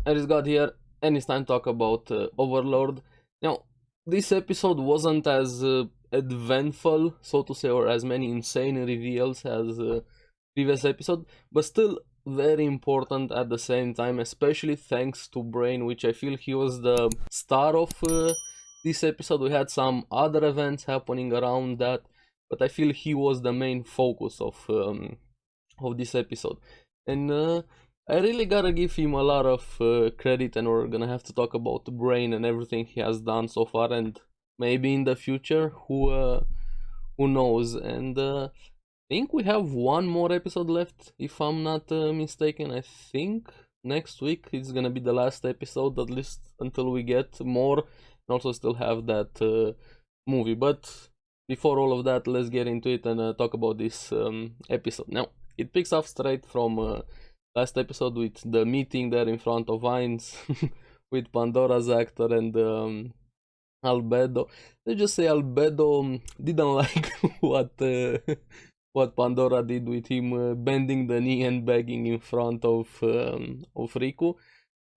ARESxGOD here, and it's time to talk about Overlord. Now, this episode wasn't as eventful, so to say, or as many insane reveals as previous episode, but still very important at the same time, especially thanks to Brain, which I feel he was the star of this episode. We had some other events happening around that, but I feel he was the main focus of this episode. And I really gotta give him a lot of credit, and we're gonna have to talk about Brain and everything he has done so far, and maybe in the future, who knows? And I think we have one more episode left, if I'm not mistaken. I think next week is gonna be the last episode, at least until we get more, and also still have that movie. But before all of that, let's get into it and talk about this episode. Now, it picks up straight from last episode with the meeting there in front of Heinz with Pandora's actor and Albedo. Let's just say Albedo didn't like what Pandora did with him bending the knee and begging in front of Riku.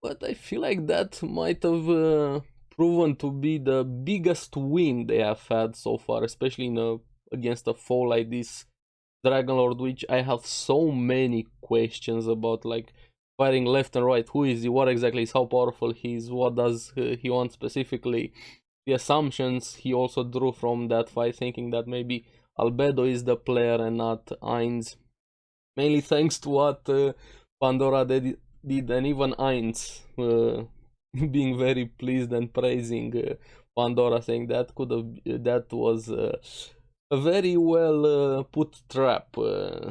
But I feel like that might have proven to be the biggest win they have had so far, especially against a foe like this Dragonlord, which I have so many questions about, like firing left and right. Who is he? What exactly is? How powerful he is? What does he want specifically? The assumptions he also drew from that fight, thinking that maybe Albedo is the player and not Heinz. Mainly thanks to what Pandora did, and even Heinz being very pleased and praising Pandora, saying that that was a very well put trap,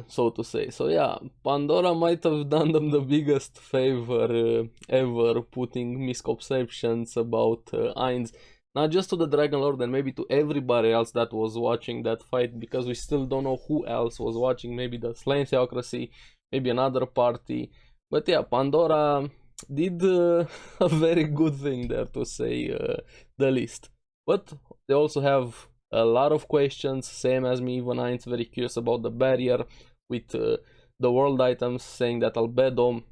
so to say. So yeah, Pandora might have done them the biggest favor ever, putting misconceptions about Heinz, not just to the Dragonlord and maybe to everybody else that was watching that fight, because we still don't know who else was watching. Maybe the Slain Theocracy, maybe another party. But yeah, Pandora did a very good thing there, to say the least. But they also have a lot of questions, same as me. Even Heinz very curious about the barrier with the world items, saying that Albedo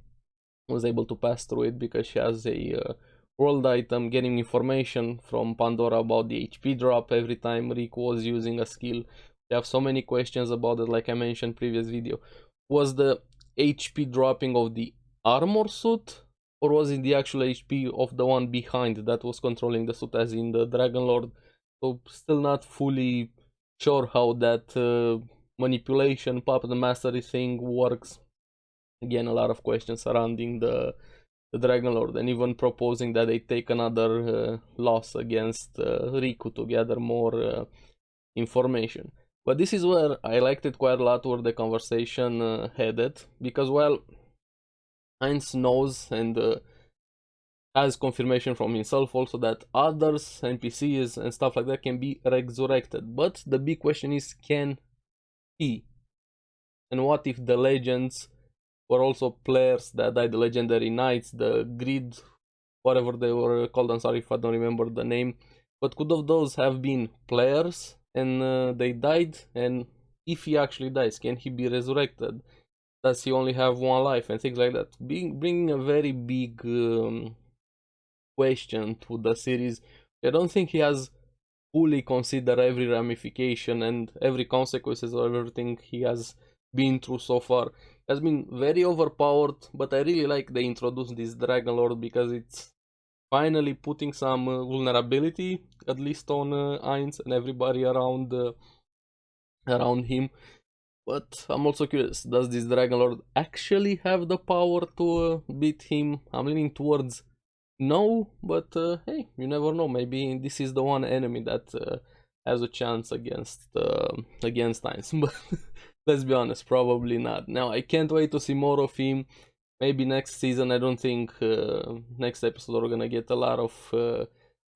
was able to pass through it because she has a world item, getting information from Pandora about the HP drop every time Riku was using a skill. We have so many questions about it, like I mentioned previous video. Was the HP dropping of the armor suit, or was it the actual HP of the one behind that was controlling the suit, as in the Dragonlord? So still not fully sure how that manipulation, puppet mastery thing works. Again, a lot of questions surrounding the Dragonlord, and even proposing that they take another loss against Riku to gather more information. But this is where I liked it quite a lot, where the conversation headed, because, well, Heinz knows and has confirmation from himself also that others, NPCs and stuff like that, can be resurrected. But the big question is, can he? And what if the legends were also players that died, the legendary knights, the grid, whatever they were called, I'm sorry if I don't remember the name, but could of those have been players and they died? And if he actually dies, can he be resurrected? Does he only have one life? And things like that, bringing a very big question to the series. I don't think he has fully considered every ramification and every consequences of everything he has been through so far. He has been very overpowered, but I really like they introduced this Dragonlord, because it's finally putting some vulnerability, at least on Heinz and everybody around him. But I'm also curious, does this Dragonlord actually have the power to beat him? I'm leaning towards no, but hey, you never know. Maybe this is the one enemy that has a chance against Heinz. But let's be honest, probably not. Now, I can't wait to see more of him. Maybe next season. I don't think next episode we're gonna get a lot of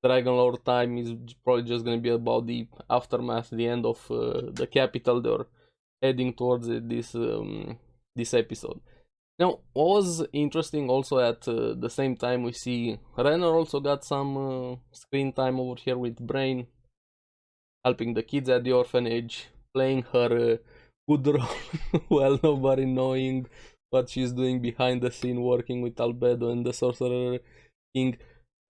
Dragonlord time. Is probably just gonna be about the aftermath, the end of the capital. They're heading towards this episode. Now, what was interesting also, at the same time, we see Renner also got some screen time over here with Brain, helping the kids at the orphanage, playing her good role, well, nobody knowing what she's doing behind the scene working with Albedo and the Sorcerer King.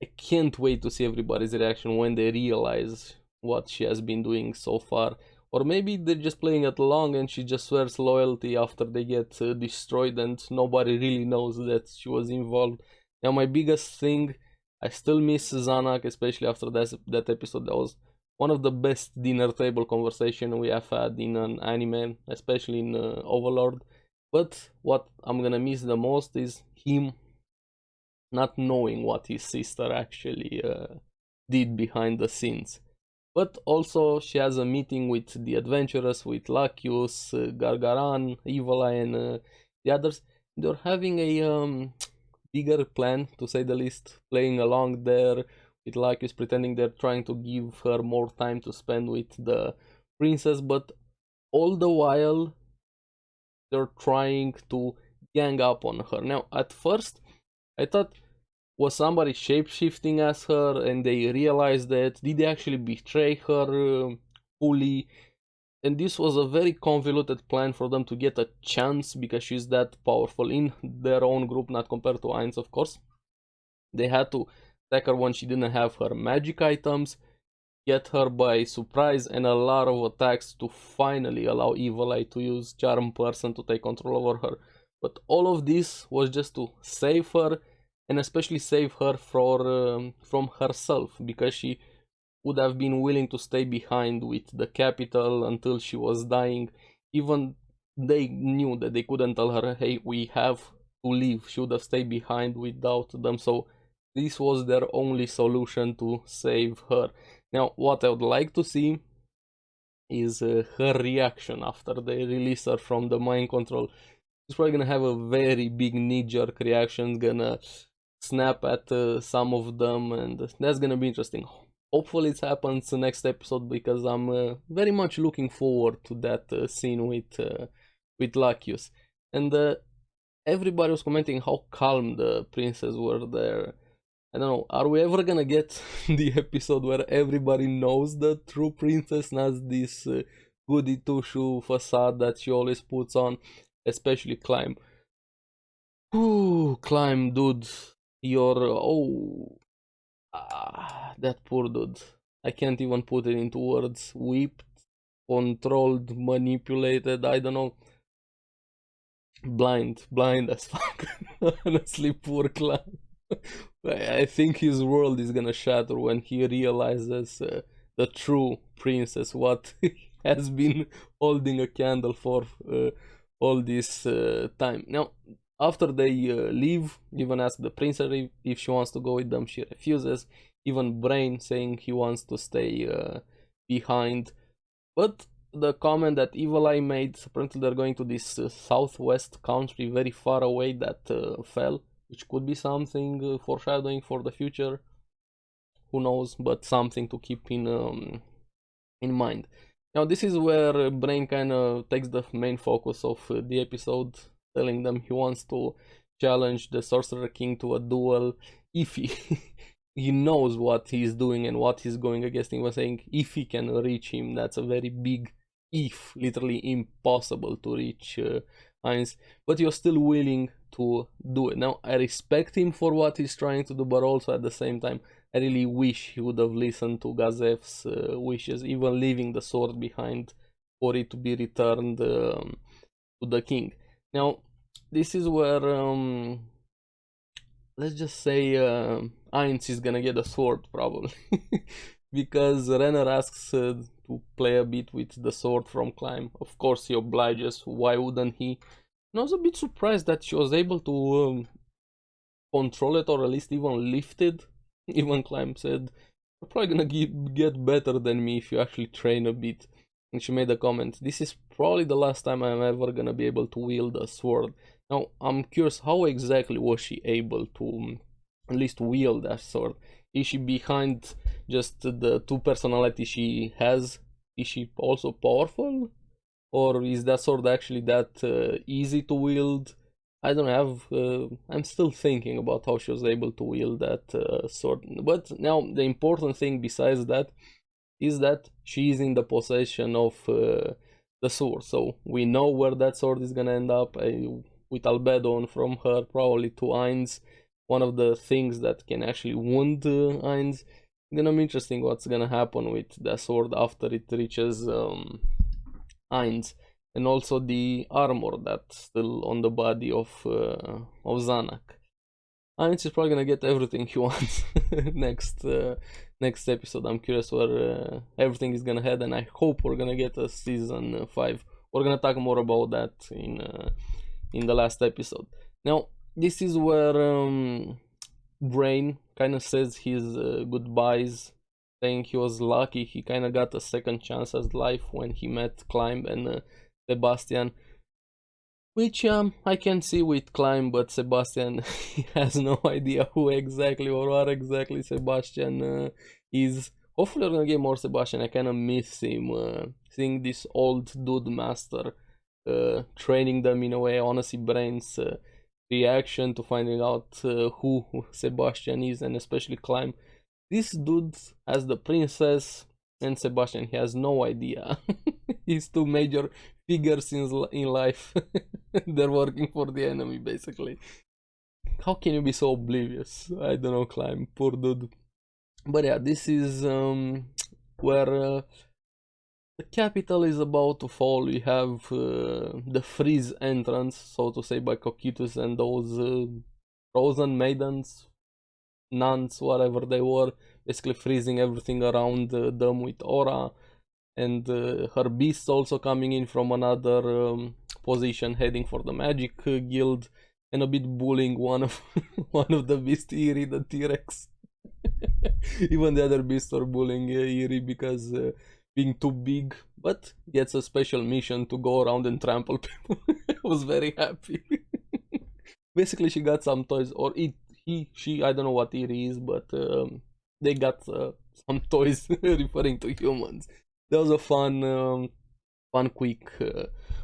I can't wait to see everybody's reaction when they realize what she has been doing so far. Or maybe they're just playing it along and she just swears loyalty after they get destroyed and nobody really knows that she was involved. Now my biggest thing, I still miss Zanak, especially after that episode. That was one of the best dinner table conversation we have had in an anime, especially in Overlord. But what I'm gonna miss the most is him not knowing what his sister actually did behind the scenes. But also, she has a meeting with the adventurers, with Lacus, Gargaran, Evil Eye, and the others. They're having a bigger plan, to say the least, playing along there with Lacus, pretending they're trying to give her more time to spend with the princess, but all the while, they're trying to gang up on her. Now, at first, I thought, was somebody shapeshifting as her and they realized that? Did they actually betray her fully? And this was a very convoluted plan for them to get a chance because she's that powerful in their own group, not compared to Ainz, of course. They had to attack her when she didn't have her magic items, get her by surprise, and a lot of attacks to finally allow Evil Eye to use Charm Person to take control over her. But all of this was just to save her, and especially save her from herself, because she would have been willing to stay behind with the capital until she was dying. Even they knew that they couldn't tell her, hey, we have to leave. She would have stayed behind without them, so this was their only solution to save her. Now, what I would like to see is her reaction after they release her from the mind control. She's probably gonna have a very big knee-jerk reaction, gonna snap at some of them, and that's gonna be interesting. Hopefully it happens next episode, because I'm very much looking forward to that scene with Lacus. And everybody was commenting how calm the princess were there. I don't know, are we ever gonna get the episode where everybody knows the true princess, not this goody two-shoe facade that she always puts on, especially Climb. Ooh, Climb, dude, that poor dude. I can't even put it into words. Whipped, controlled, manipulated, I don't know. Blind as fuck. Honestly, poor Climb. I think his world is gonna shatter when he realizes the true princess, what he has been holding a candle for all this time. Now, after they leave, even ask the princess if she wants to go with them. She refuses. Even Brain saying he wants to stay behind. But the comment that Evil Eye made, apparently they're going to this southwest country very far away, that fell, which could be something foreshadowing for the future. Who knows, but something to keep in mind. Now this is where Brain kind of takes the main focus of the episode, telling them he wants to challenge the Sorcerer King to a duel if he knows what he's doing and what he's going against. He was saying if he can reach him. That's a very big if, literally impossible to reach Ainz, but you're still willing to do it. Now I respect him for what he's trying to do, but also at the same time I really wish he would have listened to Gazef's wishes, even leaving the sword behind for it to be returned to the king. Now this is where let's just say Ainz is gonna get a sword probably, because Renner asks to play a bit with the sword from Climb. Of course he obliges, why wouldn't he? And I was a bit surprised that she was able to control it, or at least even lift it. Even Climb said, you're probably gonna get better than me if you actually train a bit. And she made a comment, this is probably the last time I'm ever gonna be able to wield a sword. Now, I'm curious, how exactly was she able to at least wield that sword? Is she behind just the two personalities she has? Is she also powerful? Or is that sword actually that easy to wield? I don't have. I'm still thinking about how she was able to wield that sword. But now the important thing besides that is that she is in the possession of the sword. So we know where that sword is gonna end up. with Albedon from her probably to Ainz. One of the things that can actually wound Ainz. Gonna be interesting what's gonna happen with the sword after it reaches Ainz, and also the armor that's still on the body of Zanak. Ainz is probably gonna get everything he wants next episode. I'm curious where everything is gonna head, and I hope we're gonna get a season 5. We're gonna talk more about that in the last episode. Now, this is where Brain kind of says his goodbyes, saying he was lucky he kind of got a second chance at life when he met Climb and Sebastian, which I can see with Climb, but Sebastian he has no idea who exactly or what exactly Sebastian is. Hopefully we're gonna get more Sebastian. I kind of miss him, seeing this old dude master training them in a way. Honestly, Brain's reaction to finding out who Sebastian is, and especially Climb. This dude has the princess, and Sebastian, he has no idea. He's two major figures in life. They're working for the enemy, basically. How can you be so oblivious? I don't know, Climb, poor dude. But yeah, this is where the capital is about to fall. We have the freeze entrance, so to say, by Cocytus and those frozen maidens, nuns, whatever they were, basically freezing everything around them with aura, and her beasts also coming in from another position, heading for the magic guild, and a bit bullying one of the beasts, Eerie the T-Rex. Even the other beasts are bullying Eerie because being too big, but gets a special mission to go around and trample people. I was very happy. Basically, she got some toys, or she, I don't know what Eerie is, but they got some toys referring to humans. That was a fun quick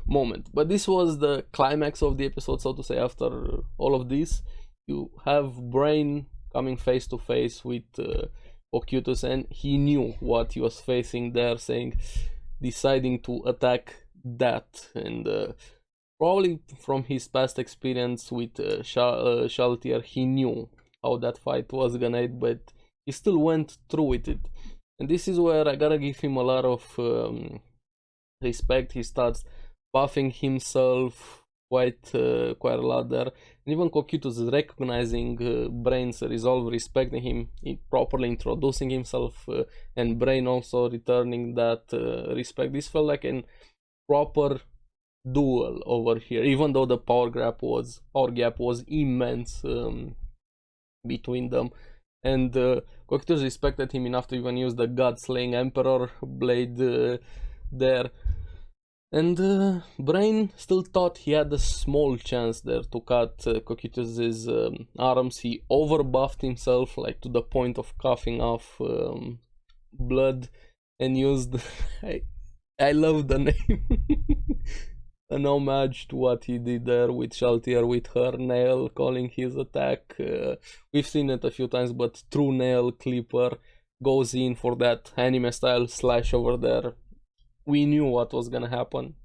moment. But this was the climax of the episode, so to say. After all of this, you have Brain coming face to face with Cocytus, and he knew what he was facing there, deciding to attack that, and probably from his past experience with Shaltier, he knew how that fight was gonna end, but he still went through with it. And this is where I gotta give him a lot of respect. He starts buffing himself quite a lot there, and even Cocytus is recognizing Brain's resolve, respecting him, properly introducing himself, and Brain also returning that respect. This felt like a proper duel over here, even though the power gap was immense between them, and Cocytus respected him enough to even use the God-slaying Emperor blade there. And Brain still thought he had a small chance there to cut Cocytus's arms. He overbuffed himself, like to the point of coughing off blood, and used I love the name. An homage to what he did there with Shaltier, with her nail calling his attack. We've seen it a few times, but True Nail Clipper goes in for that anime style slash over there. We knew what was gonna happen.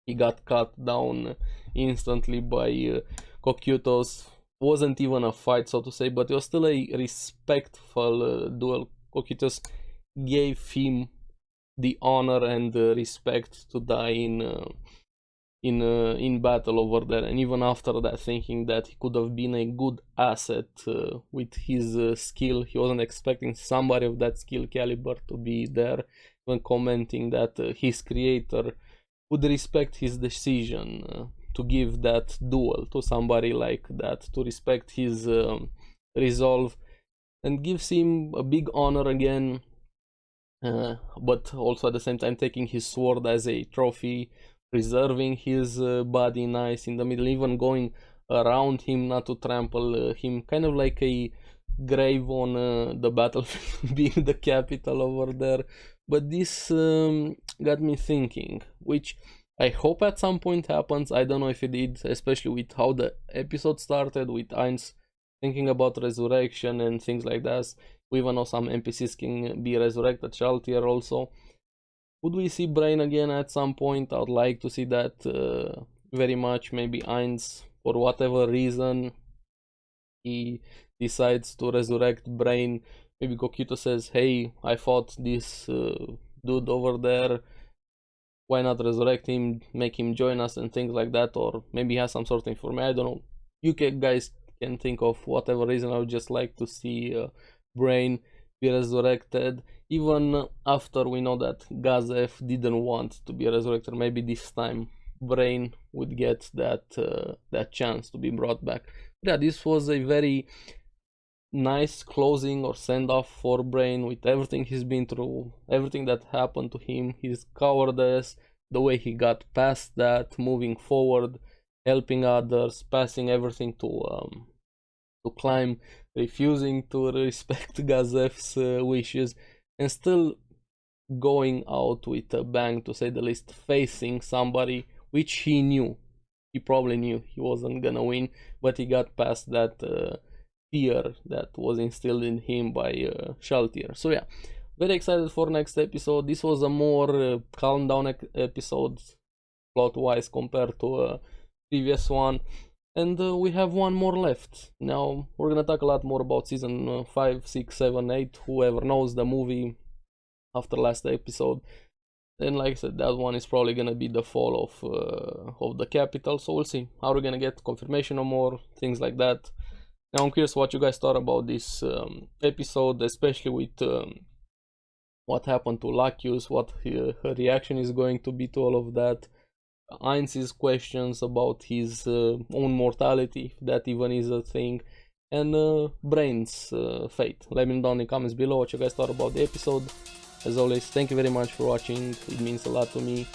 He got cut down instantly by Cocytus. Wasn't even a fight, so to say, but it was still a respectful duel. Cocytus gave him the honor and respect to die in battle over there, and even after that, thinking that he could have been a good asset with his skill. He wasn't expecting somebody of that skill caliber to be there, when commenting that his creator would respect his decision to give that duel to somebody like that, to respect his resolve, and gives him a big honor again, but also at the same time taking his sword as a trophy, preserving his body nice in the middle, even going around him not to trample him, kind of like a grave on the battlefield, being the capital over there. But this got me thinking, which I hope at some point happens. I don't know if it did, especially with how the episode started, with Ainz thinking about resurrection and things like that. We even know some NPCs can be resurrected, Shaltier also. Would we see Brain again at some point? I'd like to see that very much. Maybe Ainz for whatever reason he decides to resurrect Brain. Maybe Kokito says, hey, I fought this dude over there, why not resurrect him, make him join us and things like that, or maybe he has some sort of information, I don't know. You guys can think of whatever reason. I would just like to see Brain be resurrected, even after we know that Gazef didn't want to be resurrected. Maybe this time Brain would get that chance to be brought back. But yeah, this was a very nice closing or send off for Brain, with everything he's been through, everything that happened to him, his cowardice, the way he got past that, moving forward, helping others, passing everything to climb, refusing to respect Gazef's wishes, and still going out with a bang, to say the least, facing somebody which he knew. He probably knew he wasn't gonna win, but he got past that fear that was instilled in him by Shaltir. So yeah, very excited for next episode. This was a more calm down episode plot wise compared to previous one, and we have one more left. Now we're gonna talk a lot more about season 5, 6, 7, 8, whoever knows the movie after last episode. And like I said, that one is probably gonna be the fall of the capital, so we'll see how we're gonna get confirmation or more things like that. Now I'm curious what you guys thought about this episode, especially with what happened to Lacus, what her reaction is going to be to all of that, Ainz's questions about his own mortality, if that even is a thing, and Brain's fate. Let me know down in the comments below what you guys thought about the episode. As always, thank you very much for watching, it means a lot to me.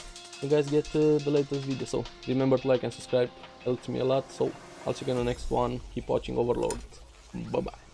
You guys get the latest video, so remember to like and subscribe, helps me a lot. So I'll see you in the next one. Keep watching Overlord. Bye bye.